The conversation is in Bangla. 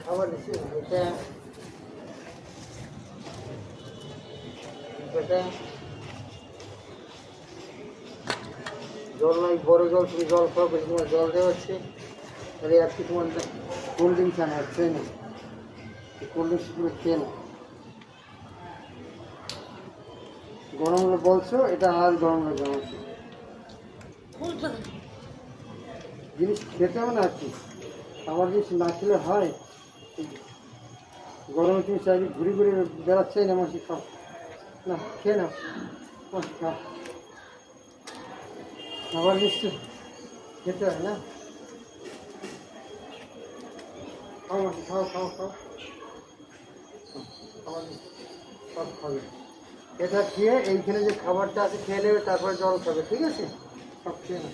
খাবার দিচ্ছি এটা এটা জল নয়, বড় জল, তুমি জল খাও, বেশি তোমার জল দেওয়া হচ্ছে। তাহলে আজকে তোমার কোল্ড ড্রিঙ্কস আনা হচ্ছে না, কোল্ড ড্রিঙ্কস তুমি খেয়ে না। গরম হলে বলছো, এটা আর গরম হলে গরম হচ্ছে। জিনিস খেতে হবে না আর কি, খাবার জিনিস না খেলে হয়। গরমে তুমি চাইলে ঘুরে ঘুরে বেড়াচ্ছে না, মাসি খাও না, খেয়ে নাও, খাও। খাবার জিনিস খেতে হয় না, খাও মাসি, খাও খাও খাও, খাবার সব খাবে। এটা খেয়ে এইখানে যে খাবারটা আছে খেয়ে নেবে, তারপরে জল খাবে, ঠিক আছে? সব খেয়ে না।